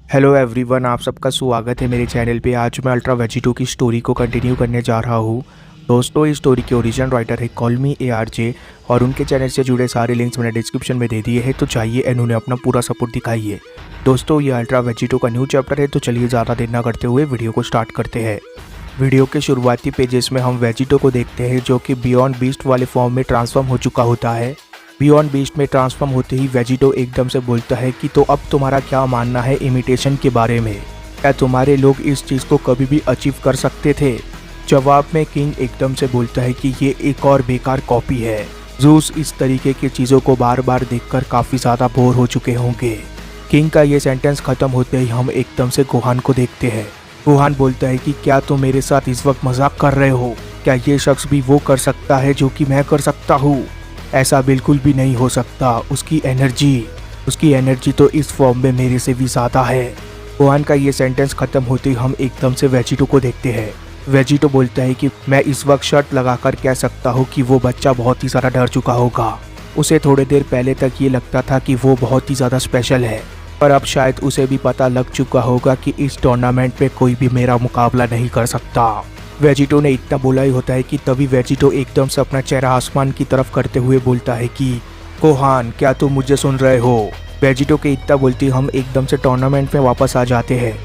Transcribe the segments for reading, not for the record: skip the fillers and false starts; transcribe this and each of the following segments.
Hello everyone, आप सबका स्वागत है मेरे चैनल पे। आज मैं अल्ट्रा वेजिटो की स्टोरी को कंटिन्यू करने जा रहा हूँ। दोस्तों, इस स्टोरी के ओरिजिनल राइटर है कॉल मी ARJ और उनके चैनल से जुड़े सारे लिंक्स मैंने डिस्क्रिप्शन में दे दिए हैं, तो चाहिए इन्होंने अपना पूरा सपोर्ट दिखाइए। दोस्तों, ये अल्ट्रा वेजिटो का न्यू चैप्टर है, तो चलिए ज़्यादा देर ना करते हुए वीडियो को स्टार्ट करते हैं। वीडियो के शुरुआती पेजेस में हम वेजिटो को देखते हैं जो कि बियॉन्ड बीस्ट वाले फॉर्म में ट्रांसफॉर्म हो चुका होता है। बियॉन्ड बीस्ट में ट्रांसफॉर्म होते ही वेजिटो एकदम से बोलता है कि तो अब तुम्हारा क्या मानना है इमिटेशन के बारे में? क्या तुम्हारे लोग इस चीज़ को कभी भी अचीव कर सकते थे? जवाब में किंग एकदम से बोलता है कि ये एक और बेकार कॉपी है। ज़ूस इस तरीके की चीज़ों को बार बार देखकर काफ़ी ज़्यादा बोर हो चुके होंगे। किंग का ये सेंटेंस ख़त्म होते ही हम एकदम से गोहान को देखते हैं। गोहान बोलता है कि क्या तुम मेरे साथ इस वक्त मजाक कर रहे हो? क्या ये शख्स भी वो कर सकता है जो कि मैं कर सकता हूँ? ऐसा बिल्कुल भी नहीं हो सकता। उसकी एनर्जी तो इस फॉर्म में मेरे से भी ज़्यादा है। गोहान का ये सेंटेंस ख़त्म होते ही हम एकदम से वेजिटो को देखते हैं। वेजिटो बोलता है कि मैं इस वक्त शर्त लगाकर कह सकता हूँ कि वो बच्चा बहुत ही ज़्यादा डर चुका होगा। उसे थोड़ी देर पहले तक ये लगता था कि वो बहुत ही ज़्यादा स्पेशल है, पर अब शायद उसे भी पता लग चुका होगा कि इस टूर्नामेंट में कोई भी मेरा मुकाबला नहीं कर सकता। वेजिटो ने इतना बोला ही होता है कि तभी वेजिटो एकदम से अपना चेहरा आसमान की तरफ करते हुए बोलता है कि गोहान, क्या तुम मुझे सुन रहे हो? वेजिटो के इतना बोलते हम एकदम से टूर्नामेंट में वापस आ जाते हैं,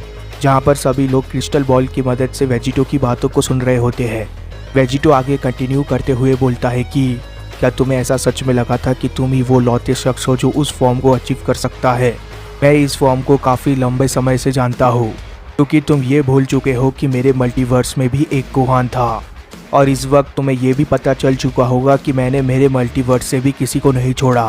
जहां पर सभी लोग क्रिस्टल बॉल की मदद से वेजिटो की बातों को सुन रहे होते हैं। वेजिटो आगे कंटिन्यू करते हुए बोलता है कि क्या तुम्हें ऐसा सच में लगा था कि तुम ही वो लौते शख्स हो जो उस फॉर्म को अचीव कर सकता है? मैं इस फॉर्म को काफ़ी लंबे समय से जानता हूँ, क्योंकि तुम ये भूल चुके हो कि मेरे मल्टीवर्स में भी एक गोहान था, और इस वक्त तुम्हें ये भी पता चल चुका होगा कि मैंने मेरे मल्टीवर्स से भी किसी को नहीं छोड़ा।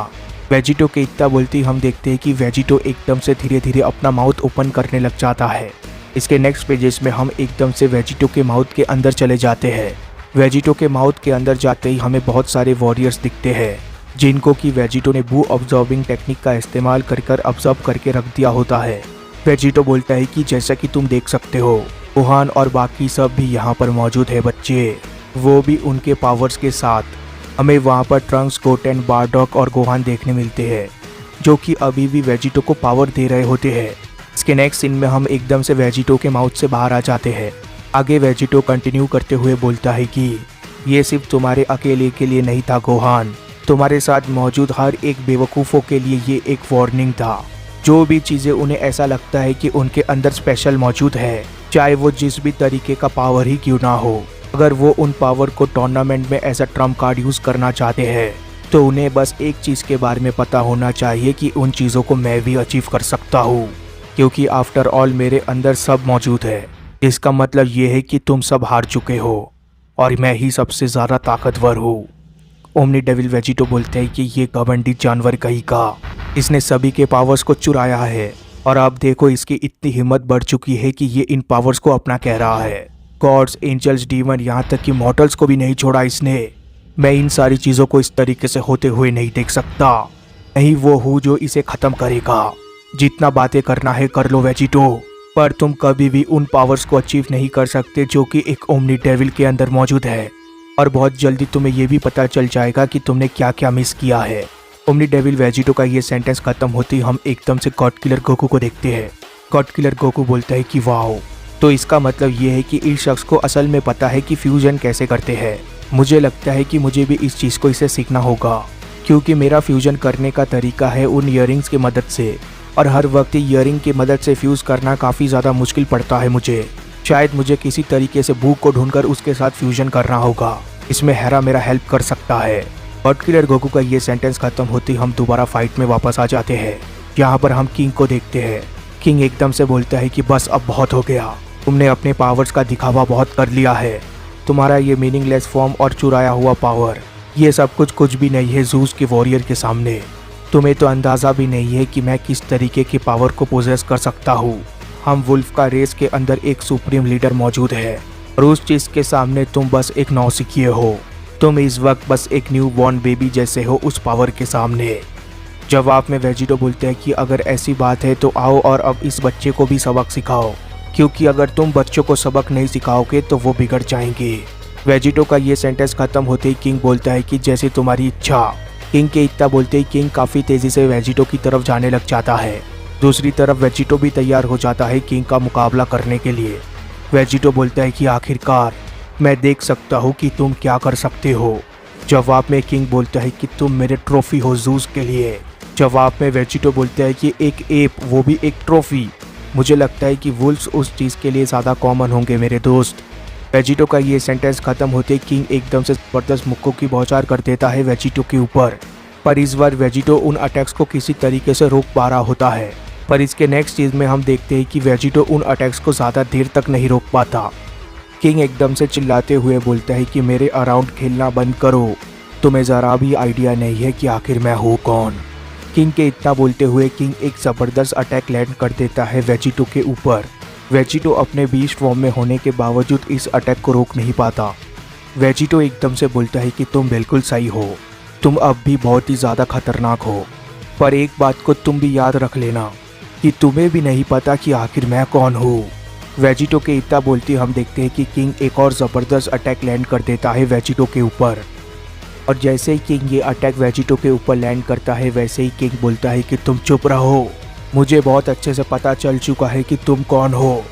वेजिटो के इतना बोलते हम देखते हैं कि वेजिटो एकदम से धीरे धीरे अपना माउथ ओपन करने लग जाता है। इसके नेक्स्ट पेजेस में हम एकदम से वेजिटो के माउथ के अंदर चले जाते हैं। वेजिटो के माउथ के अंदर जाते ही हमें बहुत सारे वॉरियर्स दिखते हैं, जिनको कि वेजिटो ने बू ऑब्जॉर्बिंग टेक्निक का इस्तेमाल कर ऑब्जर्व करके रख दिया होता है। वेजिटो बोलता है कि जैसा कि तुम देख सकते हो, गोहान और बाकी सब भी यहाँ पर मौजूद है बच्चे, वो भी उनके पावर्स के साथ। हमें वहाँ पर ट्रंक्स, गोटेन, बारडॉक और गोहान देखने मिलते हैं, जो कि अभी भी वेजिटो को पावर दे रहे होते हैं। इसके नेक्स्ट सीन में हम एकदम से वेजिटो के माउथ से बाहर आ जाते हैं। आगे वेजिटो कंटिन्यू करते हुए बोलता है कि ये सिर्फ तुम्हारे अकेले के लिए नहीं था गोहान, तुम्हारे साथ मौजूद हर एक बेवकूफ़ों के लिए ये एक वार्निंग था। जो भी चीज़ें उन्हें ऐसा लगता है कि उनके अंदर स्पेशल मौजूद है, चाहे वो जिस भी तरीके का पावर ही क्यों ना हो, अगर वो उन पावर को टूर्नामेंट में as a trump card use करना चाहते हैं, तो उन्हें बस एक चीज़ के बारे में पता होना चाहिए कि उन चीज़ों को मैं भी अचीव कर सकता हूँ, क्योंकि आफ्टर ऑल मेरे अंदर सब मौजूद है। इसका मतलब ये है कि तुम सब हार चुके हो और मैं ही सबसे ज़्यादा ताकतवर हूँ। ओमनी डेविल वेजिटो बोलते हैं कि ये घमंडी जानवर कहीं का, इसने सभी के पावर्स को चुराया है, और अब देखो इसकी इतनी हिम्मत बढ़ चुकी है कि ये इन पावर्स को अपना कह रहा है। गॉड्स, एंजल्स, डीमन, यहाँ तक कि मॉर्टल्स को भी नहीं छोड़ा इसने। मैं इन सारी चीज़ों को इस तरीके से होते हुए नहीं देख सकता। नहीं वो हूँ जो इसे ख़त्म करेगा। जितना बातें करना है कर लो वेजिटो, पर तुम कभी भी उन पावर्स को अचीव नहीं कर सकते जो कि एक ओमनी डेविल के अंदर मौजूद है, और बहुत जल्दी तुम्हें ये भी पता चल जाएगा कि तुमने क्या क्या मिस किया है। ओमनी डेविल वेजिटो का ये सेंटेंस खत्म होते ही हम एकदम से गॉड किलर गोकू को देखते हैं। गॉड किलर गोकू बोलता है कि वाओ, तो इसका मतलब ये है कि इस शख्स को असल में पता है कि फ्यूजन कैसे करते हैं। मुझे लगता है कि मुझे भी इस चीज़ को इसे सीखना होगा, क्योंकि मेरा फ्यूजन करने का तरीका है उन ईयरिंग्स की मदद से, और हर वक्त ईयरिंग की मदद से फ्यूज़ करना काफ़ी ज़्यादा मुश्किल पड़ता है मुझे। शायद मुझे किसी तरीके से भूख को ढूंढकर उसके साथ फ्यूजन करना होगा। इसमें हेरा मेरा हेल्प कर सकता है। गॉड किलर गोकू का ये सेंटेंस खत्म होते ही हम दोबारा फाइट में वापस आ जाते हैं। यहाँ पर हम किंग को देखते हैं। किंग एकदम से बोलता है कि बस अब बहुत हो गया, तुमने अपने पावर्स का दिखावा बहुत कर लिया है। तुम्हारा ये मीनिंगलेस फॉर्म और चुराया हुआ पावर, ये सब कुछ भी नहीं है ज़ूस के वॉरियर के सामने। तुम्हें तो अंदाज़ा भी नहीं है कि मैं किस तरीके की पावर को पोजेस कर सकता हूँ। हम वुल्फ का रेस के अंदर एक सुप्रीम लीडर मौजूद है, और उस चीज़ के सामने तुम बस एक नौसिखिए हो। तुम इस वक्त बस एक न्यू बॉर्न बेबी जैसे हो उस पावर के सामने। जवाब में वेजिटो बोलते हैं कि अगर ऐसी बात है तो आओ और अब इस बच्चे को भी सबक सिखाओ, क्योंकि अगर तुम बच्चों को सबक नहीं सिखाओगे तो वो बिगड़ जाएंगे। वेजिटो का ये सेंटेंस खत्म होते ही किंग बोलता है कि जैसे तुम्हारी इच्छा। किंग के इतना बोलते ही किंग काफ़ी तेज़ी से वेजिटो की तरफ जाने लग जाता है। दूसरी तरफ वेजिटो भी तैयार हो जाता है किंग का मुकाबला करने के लिए। वेजिटो बोलता है कि आखिरकार मैं देख सकता हूँ कि तुम क्या कर सकते हो। जवाब में किंग बोलता है कि तुम मेरे ट्रॉफी हो जूस के लिए। जवाब में वेजिटो बोलता है कि एक एप, वो भी एक ट्रॉफी। मुझे लगता है कि वुल्फ्स उस चीज़ के लिए ज़्यादा कॉमन होंगे मेरे दोस्त। वेजिटो का ये सेंटेंस खत्म होते किंग एकदम से ज़बरदस्त मुक्कों की बौछार कर देता है वेजिटो के ऊपर। पर इस बार वेजिटो उन अटैक्स को किसी तरीके से रोक पा रहा होता है। पर इसके नेक्स्ट चीज़ में हम देखते हैं कि वेजिटो उन अटैक्स को ज़्यादा देर तक नहीं रोक पाता। किंग एकदम से चिल्लाते हुए बोलता है कि मेरे अराउंड खेलना बंद करो, तुम्हें ज़रा भी आइडिया नहीं है कि आखिर मैं हूँ कौन। किंग के इतना बोलते हुए किंग एक ज़बरदस्त अटैक लैंड कर देता है वेजिटो के ऊपर। वेजिटो अपने बीस्ट फॉर्म में होने के बावजूद इस अटैक को रोक नहीं पाता। वेजिटो एकदम से बोलता है कि तुम बिल्कुल सही हो, तुम अब भी बहुत ही ज़्यादा खतरनाक हो, पर एक बात को तुम भी याद रख लेना कि तुम्हें भी नहीं पता कि आखिर मैं कौन हूँ। वेजिटो के इतना बोलते हम देखते हैं कि किंग एक और ज़बरदस्त अटैक लैंड कर देता है वेजिटो के ऊपर। और जैसे ही किंग ये अटैक वेजिटो के ऊपर लैंड करता है वैसे ही किंग बोलता है कि तुम चुप रहो, मुझे बहुत अच्छे से पता चल चुका है कि तुम कौन हो।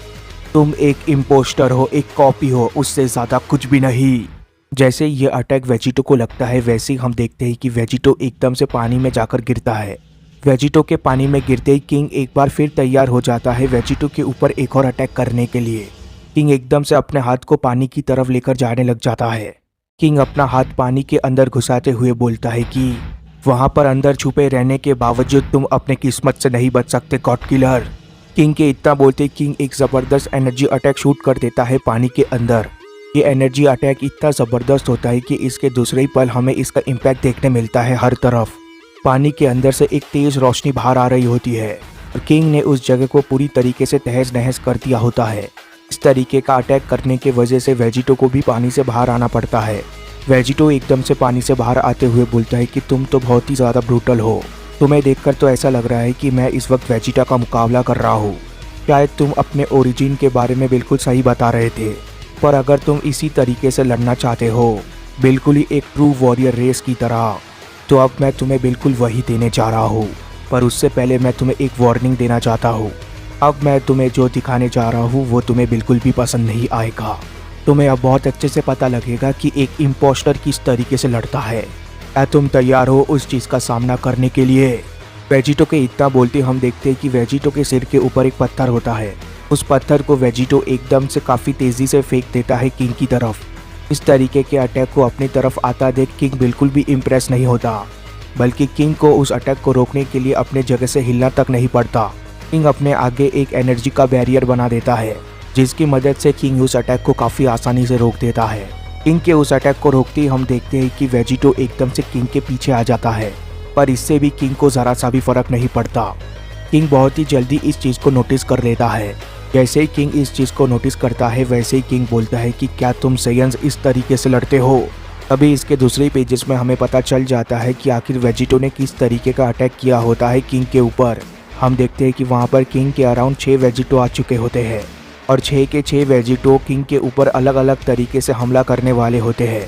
तुम एक इम्पोस्टर हो, एक कॉपी हो, उससे ज़्यादा कुछ भी नहीं। जैसे ये अटैक वेजिटो को लगता है वैसे ही हम देखते हैं कि वेजिटो एकदम से पानी में जाकर गिरता है। वेजिटो के पानी में गिरते ही किंग एक बार फिर तैयार हो जाता है वेजिटो के ऊपर एक और अटैक करने के लिए। किंग एकदम से अपने हाथ को पानी की तरफ लेकर जाने लग जाता है। किंग अपना हाथ पानी के अंदर घुसाते हुए बोलता है कि वहां पर अंदर छुपे रहने के बावजूद तुम अपने किस्मत से नहीं बच सकते गॉड किलर। किंग के इतना बोलते किंग एक ज़बरदस्त एनर्जी अटैक शूट कर देता है पानी के अंदर। ये एनर्जी अटैक इतना ज़बरदस्त होता है कि इसके दूसरे ही पल हमें इसका इम्पैक्ट देखने मिलता है हर तरफ। पानी के अंदर से एक तेज़ रोशनी बाहर आ रही होती है और किंग ने उस जगह को पूरी तरीके से तहस नहस कर दिया होता है। इस तरीके का अटैक करने की वजह से वेजिटो को भी पानी से बाहर आना पड़ता है। वेजिटो एकदम से पानी से बाहर आते हुए बोलता है कि तुम तो बहुत ही ज़्यादा ब्रूटल हो, तुम्हें देखकर तो ऐसा लग रहा है कि मैं इस वक्त वेजिटा का मुकाबला कर रहा हूँ। शायद तुम अपने ओरिजिन के बारे में बिल्कुल सही बता रहे थे, पर अगर तुम इसी तरीके से लड़ना चाहते हो बिल्कुल ही एक ट्रू वॉरियर रेस की तरह, तो अब मैं तुम्हें बिल्कुल वही देने जा रहा हूँ। पर उससे पहले मैं तुम्हें एक वार्निंग देना चाहता हूँ। अब मैं तुम्हें जो दिखाने जा रहा हूँ वो तुम्हें बिल्कुल भी पसंद नहीं आएगा। तुम्हें अब बहुत अच्छे से पता लगेगा कि एक इम्पोस्टर किस तरीके से लड़ता है। क्या तुम तैयार हो उस चीज़ का सामना करने के लिए? वेजिटो के इतना बोलते हम देखते हैं कि वेजिटो के सिर के ऊपर एक पत्थर होता है। उस पत्थर को वेजिटो एकदम से काफ़ी तेज़ी से फेंक देता है किंग की तरफ। इस तरीके के अटैक को अपनी तरफ आता देख किंग बिल्कुल भी इम्प्रेस नहीं होता, बल्कि किंग को उस अटैक को रोकने के लिए अपने जगह से हिलना तक नहीं पड़ता। किंग अपने आगे एक एनर्जी का बैरियर बना देता है, जिसकी मदद से किंग उस अटैक को काफ़ी आसानी से रोक देता है। किंग के उस अटैक को रोकते ही हम देखते हैं कि वेजिटो एकदम से किंग के पीछे आ जाता है, पर इससे भी किंग को ज़रा सा भी फर्क नहीं पड़ता। किंग बहुत ही जल्दी इस चीज़ को नोटिस कर लेता है। जैसे ही किंग इस चीज़ को नोटिस करता है वैसे ही किंग बोलता है कि क्या तुम सेयंस इस तरीके से लड़ते हो? तभी इसके दूसरे पेजेस में हमें पता चल जाता है कि आखिर वेजिटो ने किस तरीके का अटैक किया होता है किंग के ऊपर। हम देखते हैं कि वहाँ पर किंग के अराउंड 6 वेजिटो आ चुके होते हैं और 6 के 6 वेजिटो किंग के ऊपर अलग अलग तरीके से हमला करने वाले होते हैं।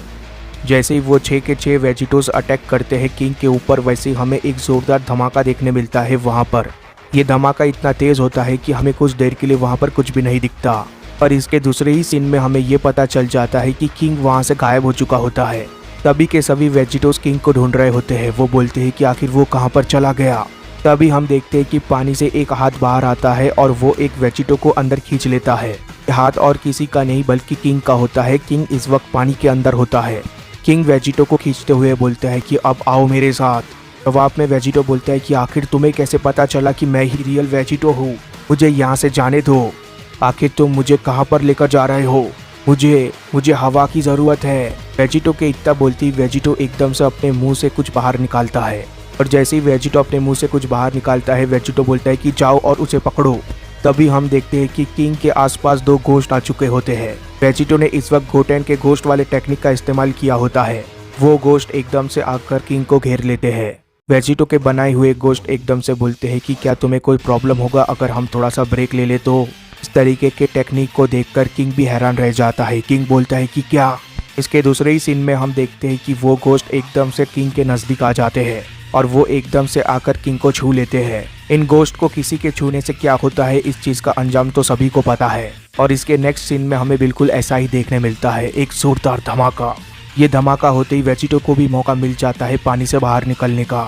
जैसे ही वो 6 के 6 वेजिटोज अटैक करते हैं किंग के ऊपर, वैसे ही हमें एक ज़ोरदार धमाका देखने मिलता है वहाँ पर। ये धमाका इतना तेज़ होता है कि हमें कुछ देर के लिए वहाँ पर कुछ भी नहीं दिखता, पर इसके दूसरे ही सीन में हमें ये पता चल जाता है कि किंग वहाँ से गायब हो चुका होता है। तभी के सभी वेजिटोज किंग को ढूंढ रहे होते हैं। वो बोलते हैं कि आखिर वो कहाँ पर चला गया। तभी हम देखते हैं कि पानी से एक हाथ बाहर आता है और वो एक वेजिटो को अंदर खींच लेता है। हाथ और किसी का नहीं बल्कि किंग का होता है। किंग इस वक्त पानी के अंदर होता है। किंग वेजिटो को खींचते हुए बोलता है कि अब आओ मेरे साथ। जवाब में वेजिटो बोलता है कि आखिर तुम्हें कैसे पता चला कि मैं ही रियल वेजिटो हूँ? मुझे यहाँ से जाने दो। आखिर तुम मुझे कहाँ पर लेकर जा रहे हो? मुझे हवा की ज़रूरत है। वेजिटो के इतना बोलती वेजिटो एकदम से अपने मुंह से कुछ बाहर निकालता है और जैसे ही वेजिटो अपने मुंह से कुछ बाहर निकालता है वेजिटो बोलता है कि जाओ और उसे पकड़ो। तभी हम देखते हैं कि किंग के आसपास 2 घोस्ट आ चुके होते हैं। वेजिटो ने इस वक्त गोटेन के घोस्ट वाले टेक्निक का इस्तेमाल किया होता है। वो घोस्ट एकदम से आकर किंग को घेर लेते हैं। वेजिटो के बनाए हुए घोस्ट एकदम से बोलते हैं कि क्या तुम्हें कोई प्रॉब्लम होगा अगर हम थोड़ा सा ब्रेक ले ले तो? इस तरीके के टेक्निक को देखकर किंग भी हैरान रह जाता है। किंग बोलता है कि क्या? इसके दूसरे ही सीन में हम देखते हैं कि वो घोस्ट एकदम से किंग के नज़दीक आ जाते हैं और वो एकदम से आकर किंग को छू लेते हैं। इन गोश्त को किसी के छूने से क्या होता है, इस चीज का अंजाम तो सभी को पता है। और इसके नेक्स्ट सीन में हमें बिल्कुल ऐसा ही देखने मिलता है, एक जोरदार धमाका। ये धमाका होते ही वेजिटो को भी मौका मिल जाता है पानी से बाहर निकलने का।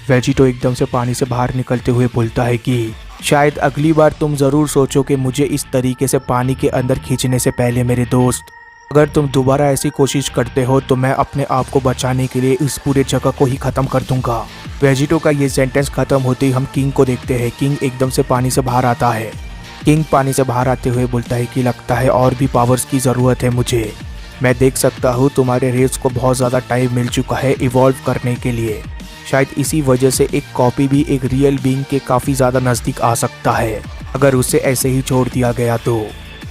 वेजिटो एकदम से पानी से बाहर निकलते हुए बोलता है कि शायद अगली बार तुम जरूर सोचो कि मुझे इस तरीके से पानी के अंदर खींचने से पहले मेरे दोस्त, अगर तुम दोबारा ऐसी कोशिश करते हो तो मैं अपने आप को बचाने के लिए इस पूरे जगह को ही खत्म कर दूंगा। वेजिटो का ये सेंटेंस खत्म होते ही हम किंग को देखते हैं। किंग एकदम से पानी से बाहर आता है। किंग पानी से बाहर आते हुए बोलता है कि लगता है और भी पावर्स की ज़रूरत है मुझे। मैं देख सकता हूँ तुम्हारे रेस को बहुत ज़्यादा टाइम मिल चुका है इवॉल्व करने के लिए। शायद इसी वजह से एक कॉपी भी एक रियल बीइंग के काफ़ी ज़्यादा नज़दीक आ सकता है अगर उसे ऐसे ही छोड़ दिया गया तो।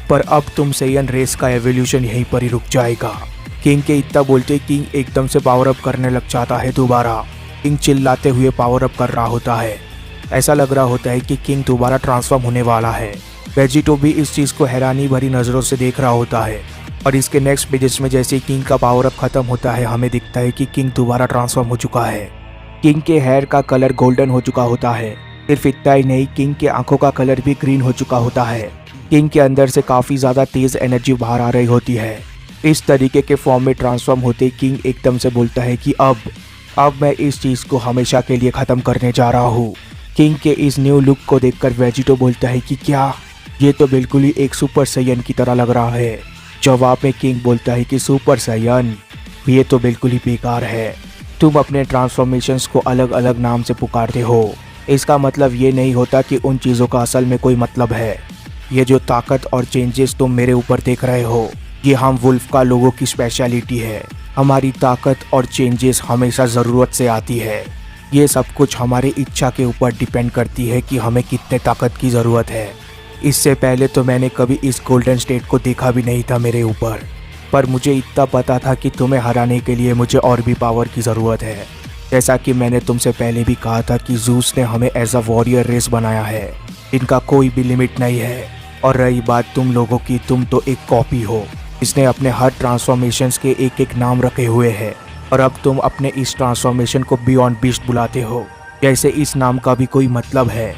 पर अब तुम सेयन रेस का एवोल्यूशन यहीं पर ही रुक जाएगा। किंग के इतना बोलते किंग एकदम से पावर अप करने लग जाता है दोबारा। किंग चिल्लाते हुए पावर अप कर रहा होता है। ऐसा लग रहा होता है कि किंग दोबारा ट्रांसफॉर्म होने वाला है। वेजिटो भी इस चीज़ को हैरानी भरी नज़रों से देख रहा होता है। और इसके नेक्स्ट पेजेस में जैसे किंग का पावर अप खत्म होता है हमें दिखता है कि किंग दोबारा ट्रांसफॉर्म हो चुका है। किंग के हेयर का कलर गोल्डन हो चुका होता है। सिर्फ इतना ही नहीं, किंग के आंखों का कलर भी ग्रीन हो चुका होता है। किंग के अंदर से काफ़ी ज़्यादा तेज़ एनर्जी बाहर आ रही होती है। इस तरीके के फॉर्म में ट्रांसफॉर्म होते किंग एकदम से बोलता है कि अब मैं इस चीज़ को हमेशा के लिए ख़त्म करने जा रहा हूँ। किंग के इस न्यू लुक को देखकर वेजिटो बोलता है कि क्या ये तो बिल्कुल ही एक सुपर सैयन की तरह लग रहा है। जवाब में किंग बोलता है कि सुपर सैयन ये तो बिल्कुल ही बेकार है। तुम अपने ट्रांसफॉर्मेशंस को अलग अलग नाम से पुकारते हो, इसका मतलब ये नहीं होता कि उन चीज़ों का असल में कोई मतलब है। ये जो ताकत और चेंजेस तुम मेरे ऊपर देख रहे हो ये हम वुल्फ का लोगों की स्पेशलिटी है। हमारी ताकत और चेंजेस हमेशा ज़रूरत से आती है। ये सब कुछ हमारी इच्छा के ऊपर डिपेंड करती है कि हमें कितने ताकत की ज़रूरत है। इससे पहले तो मैंने कभी इस गोल्डन स्टेट को देखा भी नहीं था मेरे ऊपर, पर मुझे इतना पता था कि तुम्हें हराने के लिए मुझे और भी पावर की ज़रूरत है। जैसा कि मैंने तुमसे पहले भी कहा था कि ज़ूस ने हमें एज अ वॉरियर रेस बनाया है, इनका कोई भी लिमिट नहीं है। और रही बात तुम लोगों की, तुम तो एक कॉपी हो जिसने अपने हर ट्रांसफॉर्मेशंस के एक एक नाम रखे हुए हैं। और अब तुम अपने इस ट्रांसफॉर्मेशन को बियॉन्ड बीस्ट बुलाते हो, जैसे इस नाम का भी कोई मतलब है।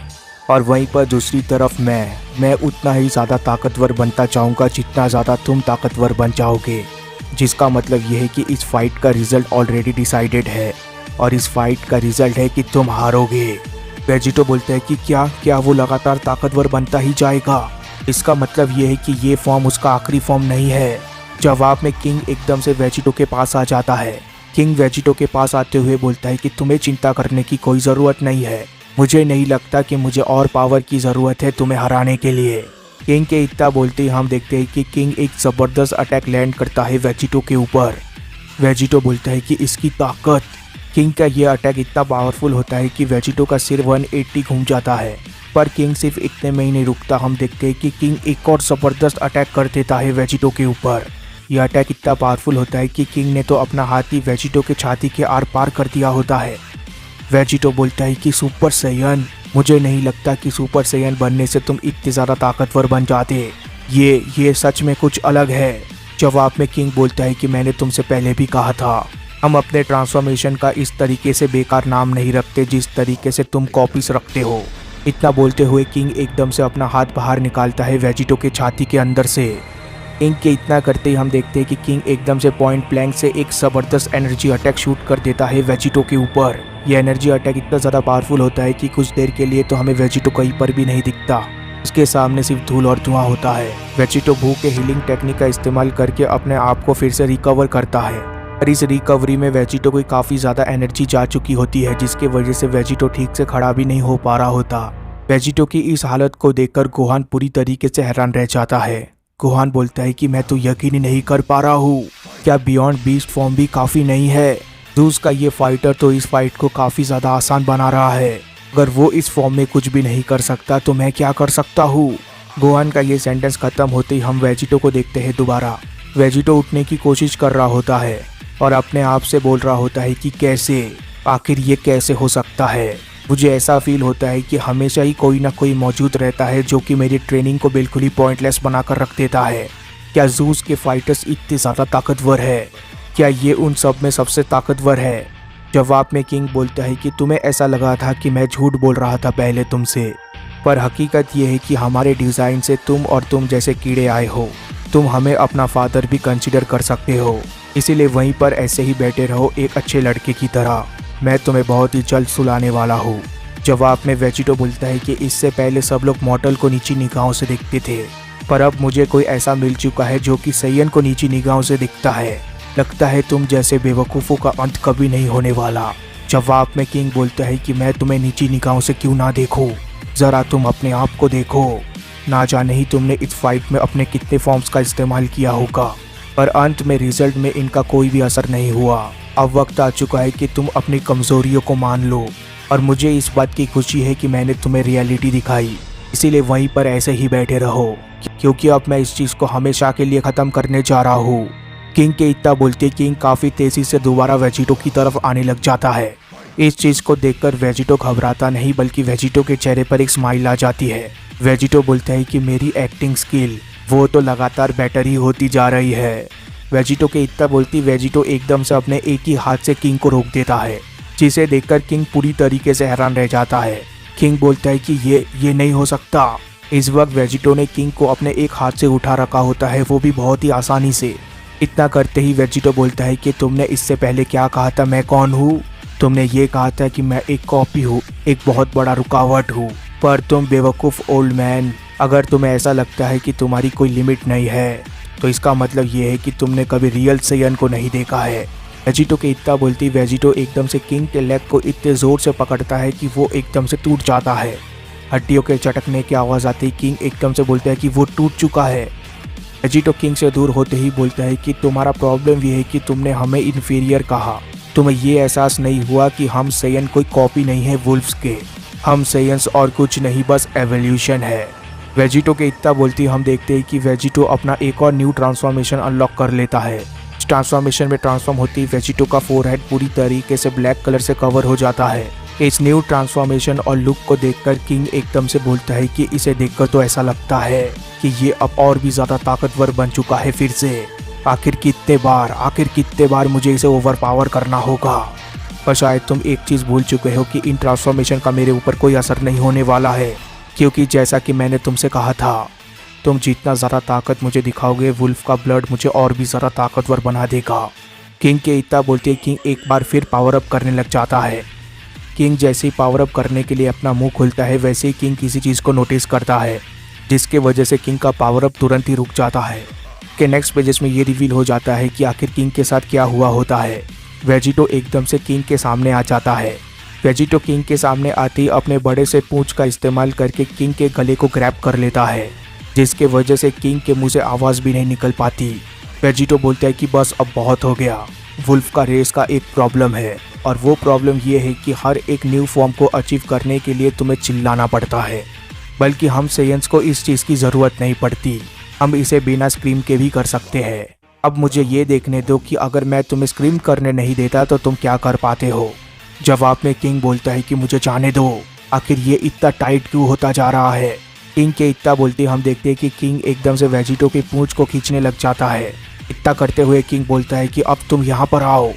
और वहीं पर दूसरी तरफ मैं उतना ही ज़्यादा ताकतवर बनता चाहूँगा जितना ज़्यादा तुम ताकतवर बन जाओगे। जिसका मतलब ये है कि इस फाइट का रिजल्ट ऑलरेडी डिसाइडेड है और इस फाइट का रिजल्ट है कि तुम हारोगे। वेजिटो बोलते हैं कि क्या वो लगातार ताकतवर बनता ही जाएगा? इसका मतलब ये है कि ये फॉर्म उसका आखिरी फॉर्म नहीं है। जवाब में किंग एकदम से वेजिटो के पास आ जाता है। किंग वेजिटो के पास आते हुए बोलता है कि तुम्हें चिंता करने की कोई ज़रूरत नहीं है। मुझे नहीं लगता कि मुझे और पावर की ज़रूरत है तुम्हें हराने के लिए। किंग के इतना बोलते ही हम देखते हैं कि किंग एक ज़बरदस्त अटैक लैंड करता है वेजिटो के ऊपर। वेजिटो बोलता है कि इसकी ताकत। किंग का ये अटैक इतना पावरफुल होता है कि वेजिटो का सिर 180 घूम जाता है। पर किंग सिर्फ इतने में ही नहीं रुकता, हम देखते हैं कि किंग एक और ज़बरदस्त अटैक कर देता है वेजिटो के ऊपर। यह अटैक इतना पावरफुल होता है कि किंग ने तो अपना हाथ ही वेजिटो के छाती के आर पार कर दिया होता है। वेजिटो बोलता है कि सुपर सैयन, मुझे नहीं लगता कि सुपर सैयन बनने से तुम इतने ज़्यादा ताकतवर बन जाते। ये सच में कुछ अलग है। जवाब में किंग बोलता है कि मैंने तुमसे पहले भी कहा था, हम अपने ट्रांसफॉर्मेशन का इस तरीके से बेकार नाम नहीं रखते जिस तरीके से तुम कॉपीज रखते हो। इतना बोलते हुए किंग एकदम से अपना हाथ बाहर निकालता है वेजिटो के छाती के अंदर से। किंग के इतना करते ही हम देखते हैं कि किंग एकदम से पॉइंट ब्लैंक से एक ज़बरदस्त एनर्जी अटैक शूट कर देता है वेजिटो के ऊपर। यह एनर्जी अटैक इतना ज़्यादा पावरफुल होता है कि कुछ देर के लिए तो हमें वेजिटो कहीं पर भी नहीं दिखता। उसके सामने सिर्फ धूल और धुआं होता है। वेजिटो भूख के हीलिंग टेक्निक का इस्तेमाल करके अपने आप को फिर से रिकवर करता है। और इस रिकवरी में वेजिटो को काफ़ी ज़्यादा एनर्जी जा चुकी होती है जिसकी वजह से वेजिटो ठीक से खड़ा भी नहीं हो पा रहा होता। वेजिटो की इस हालत को देखकर गोहान पूरी तरीके से हैरान रह जाता है। गोहान बोलता है कि मैं तो यकीन ही नहीं कर पा रहा हूँ, क्या बियॉन्ड बीस्ट फॉर्म भी काफ़ी नहीं है? ज़ूस का ये फाइटर तो इस फाइट को काफ़ी ज़्यादा आसान बना रहा है। अगर वो इस फॉर्म में कुछ भी नहीं कर सकता तो मैं क्या कर सकता हूँ? गोहान का ये सेंटेंस खत्म होते ही हम वेजिटो को देखते हैं दोबारा। वेजिटो उठने की कोशिश कर रहा होता है और अपने आप से बोल रहा होता है कि कैसे, आखिर ये कैसे हो सकता है? मुझे ऐसा फील होता है कि हमेशा ही कोई ना कोई मौजूद रहता है जो कि मेरी ट्रेनिंग को बिल्कुल ही पॉइंटलेस बनाकर रख देता है। क्या ज़ूस के फाइटर्स इतने ज़्यादा ताकतवर है? क्या ये उन सब में सबसे ताकतवर है? जवाब में किंग बोलता है कि तुम्हें ऐसा लगा था कि मैं झूठ बोल रहा था पहले तुमसे, पर हकीकत ये है कि हमारे डिज़ाइन से तुम जैसे कीड़े आए हो। तुम हमें अपना फादर भी कंसिडर कर सकते हो, इसीलिए वहीं पर ऐसे ही बैठे रहो एक अच्छे लड़के की तरह। मैं तुम्हें बहुत ही जल्द सुलाने वाला हूँ। जवाब में वेजिटो बोलता है कि इससे पहले सब लोग मॉर्टल को नीची निगाहों से देखते थे, पर अब मुझे कोई ऐसा मिल चुका है जो कि सैयन को नीची निगाहों से दिखता है। लगता है तुम जैसे बेवकूफ़ों का अंत कभी नहीं होने वाला। जवाब में किंग बोलता है कि मैं तुम्हें नीची निगाहों से क्यों ना देखूं, ज़रा तुम अपने आप को देखो। ना जाने ही तुमने इस फाइट में अपने कितने फॉर्म्स का इस्तेमाल किया होगा, पर अंत में रिजल्ट में इनका कोई भी असर नहीं हुआ। अब वक्त आ चुका है कि तुम अपनी कमज़ोरियों को मान लो, और मुझे इस बात की खुशी है कि मैंने तुम्हें रियलिटी दिखाई। इसीलिए वहीं पर ऐसे ही बैठे रहो, क्योंकि अब मैं इस चीज़ को हमेशा के लिए ख़त्म करने जा रहा हूँ। किंग के इतना बोलते किंग काफ़ी तेज़ी से दोबारा वेजिटो की तरफ आने लग जाता है। इस चीज़ को देखकर वेजिटो घबराता नहीं, बल्कि वेजिटो के चेहरे पर एक स्माइल आ जाती है। वेजिटो बोलता है कि मेरी एक्टिंग स्किल वो तो लगातार बेटर ही होती जा रही है। वेजिटो के इतना बोलती वेजिटो एकदम से अपने एक ही हाथ से किंग को रोक देता है, जिसे देखकर किंग पूरी तरीके से हैरान रह जाता है। किंग बोलता है कि ये नहीं हो सकता। इस वक्त वेजिटो ने किंग को अपने एक हाथ से उठा रखा होता है, वो भी बहुत ही आसानी से। इतना करते ही वेजिटो बोलता है कि तुमने इससे पहले क्या कहा था मैं कौन हूँ? तुमने ये कहा था कि मैं एक कॉपी हूँ, एक बहुत बड़ा रुकावट हूँ। पर तुम बेवकूफ़ ओल्ड मैन, अगर तुम्हें ऐसा लगता है कि तुम्हारी कोई लिमिट नहीं है, तो इसका मतलब ये है कि तुमने कभी रियल सैयन को नहीं देखा है। वेजिटो के इतना बोलती वेजिटो एकदम से किंग के लेग को इतने ज़ोर से पकड़ता है कि वो एकदम से टूट जाता है। हड्डियों के चटकने की आवाज़ आती किंग एकदम से बोलता है कि वो टूट चुका है। वेजिटो किंग से दूर होते ही बोलता है कि तुम्हारा प्रॉब्लम ये है कि तुमने हमें इन्फीरियर कहा। तुम्हें ये एहसास नहीं हुआ कि हम सैयन कोई कॉपी नहीं है वुल्फ्स के। हम सैयंस और कुछ नहीं, बस एवोल्यूशन है। वेजिटो के इतना बोलती हम देखते हैं कि वेजिटो अपना एक और न्यू ट्रांसफॉर्मेशन अनलॉक कर लेता है। इस ट्रांसफॉर्मेशन में ट्रांसफॉर्म होती ही वेजिटो का फोरहेड पूरी तरीके से ब्लैक कलर से कवर हो जाता है। इस न्यू ट्रांसफॉर्मेशन और लुक को देखकर किंग एकदम से बोलता है कि इसे देखकर तो ऐसा लगता है कि ये अब और भी ज़्यादा ताकतवर बन चुका है फिर से। आखिर कितने बार मुझे इसे ओवर पावर करना होगा। पर शायद तुम एक चीज़ भूल चुके हो कि इन ट्रांसफॉर्मेशन का मेरे ऊपर कोई असर नहीं होने वाला है, क्योंकि जैसा कि मैंने तुमसे कहा था, तुम जितना ज़्यादा ताकत मुझे दिखाओगे वुल्फ का ब्लड मुझे और भी ज़्यादा ताकतवर बना देगा। किंग के इतना बोलते किंग एक बार फिर पावर अप करने लग जाता है। किंग जैसे ही पावर अप करने के लिए अपना मुंह खोलता है, वैसे ही किंग किसी चीज़ को नोटिस करता है, जिसके वजह से किंग का पावर अप तुरंत ही रुक जाता है। के नेक्स्ट पेजेस में ये रिवील हो जाता है कि आखिर किंग के साथ क्या हुआ होता है। वेजिटो एकदम से किंग के सामने आ जाता है। वेजिटो किंग के सामने आते ही अपने बड़े से पूंछ का इस्तेमाल करके किंग के गले को ग्रैब कर लेता है, जिसके वजह से किंग के मुंह से आवाज़ भी नहीं निकल पाती। वेजिटो बोलता है कि बस अब बहुत हो गया। वुल्फ का रेस का एक प्रॉब्लम है, और वो प्रॉब्लम ये है कि हर एक न्यू फॉर्म को अचीव करने के लिए तुम्हें चिल्लाना पड़ता है, बल्कि हम सैयंस को इस चीज़ की ज़रूरत नहीं पड़ती। हम इसे बिना स्क्रीम के भी कर सकते हैं। अब मुझे ये देखने दो कि अगर मैं तुम्हें स्क्रीम करने नहीं देता तो तुम क्या कर पाते हो। जवाब में किंग बोलता है कि मुझे जाने दो, आखिर ये इतना टाइट क्यों होता जा रहा है। किंग के इतना बोलते हम देखते हैं कि किंग एकदम से वेजिटो की पूंछ को खींचने लग जाता है। इतना करते हुए किंग बोलता है कि अब तुम यहाँ पर आओ।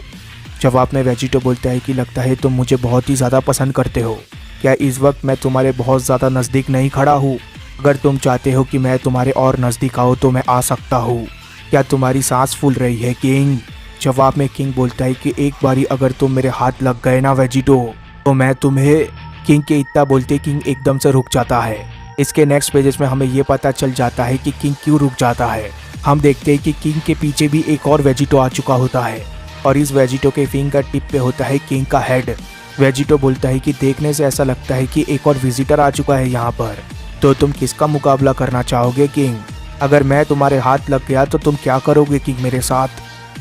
जवाब में वेजिटो बोलता है कि लगता है तुम मुझे बहुत ही ज़्यादा पसंद करते हो। क्या इस वक्त मैं तुम्हारे बहुत ज़्यादा नज़दीक नहीं खड़ा हूँ? अगर तुम चाहते हो कि मैं तुम्हारे और नज़दीक आऊँ तो मैं आ सकता हूँ। क्या तुम्हारी सांस फूल रही है किंग? जवाब में किंग बोलता है कि एक बारी अगर तुम मेरे हाथ लग गए ना वेजिटो, तो मैं तुम्हें। किंग के इतना बोलते किंग एकदम से रुक जाता है। इसके नेक्स्ट पेजेस में हमें ये पता चल जाता है कि किंग क्यों रुक जाता है। हम देखते हैं कि किंग के पीछे भी एक और वेजिटो आ चुका होता है, और इस वेजिटो के फिंगर टिप पे होता है किंग का हेड। वेजिटो बोलता है कि देखने से ऐसा लगता है कि एक और विजिटर आ चुका है यहाँ पर, तो तुम किसका मुकाबला करना चाहोगे किंग? अगर मैं तुम्हारे हाथ लग गया तो तुम क्या करोगे किंग मेरे साथ?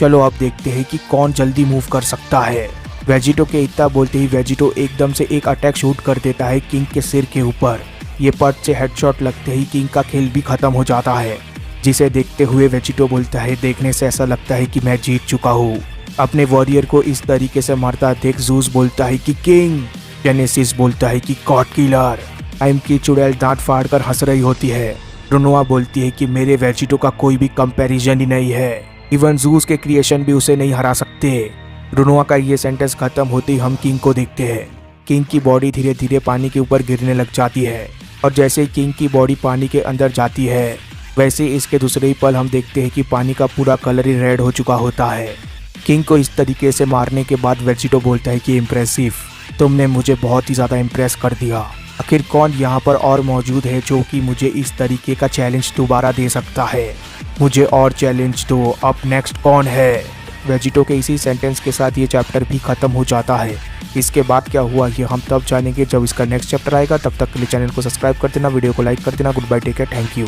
चलो अब देखते हैं कि कौन जल्दी मूव कर सकता है। वेजिटो के इतना बोलते ही वेजिटो एकदम से एक अटैक शूट कर देता है किंग के सिर के ऊपर। ये पट से हेडशॉट लगते ही किंग का खेल भी खत्म हो जाता है, जिसे देखते हुए वेजिटो बोलता है देखने से ऐसा लगता है कि मैं जीत चुका हूँ। अपने वॉरियर को इस तरीके से मारता देख ज़ूस बोलता है कि किंग। जेनेसिस बोलता है कि गॉड किलर। टाइम की चुड़ैल दांत फाड़ कर हंस रही होती है। रोनोआ बोलती है कि मेरे वेजिटो का कोई भी कंपैरिजन ही नहीं है, इवन ज़ूस के क्रिएशन भी उसे नहीं हरा सकते। रुनोआ का ये सेंटेंस खत्म होते ही हम किंग को देखते हैं। किंग की बॉडी धीरे धीरे पानी के ऊपर गिरने लग जाती है और जैसे ही किंग की बॉडी पानी के अंदर जाती है वैसे ही इसके दूसरे ही पल हम देखते हैं कि पानी का पूरा कलर ही रेड हो चुका होता है। किंग को इस तरीके से मारने के बाद वेजिटो बोलता है कि इम्प्रेसिव, तुमने मुझे बहुत ही ज़्यादा इम्प्रेस कर दिया। आखिर कौन यहाँ पर और मौजूद है जो कि मुझे इस तरीके का चैलेंज दोबारा दे सकता है? मुझे और चैलेंज दो, अब नेक्स्ट कौन है? वेजिटो के इसी सेंटेंस के साथ ये चैप्टर भी खत्म हो जाता है। इसके बाद क्या हुआ ये हम तब जानेंगे जब इसका नेक्स्ट चैप्टर आएगा। तब तक के लिए चैनल को सब्सक्राइब कर देना, वीडियो को लाइक कर देना। Good bye, take care, thank you.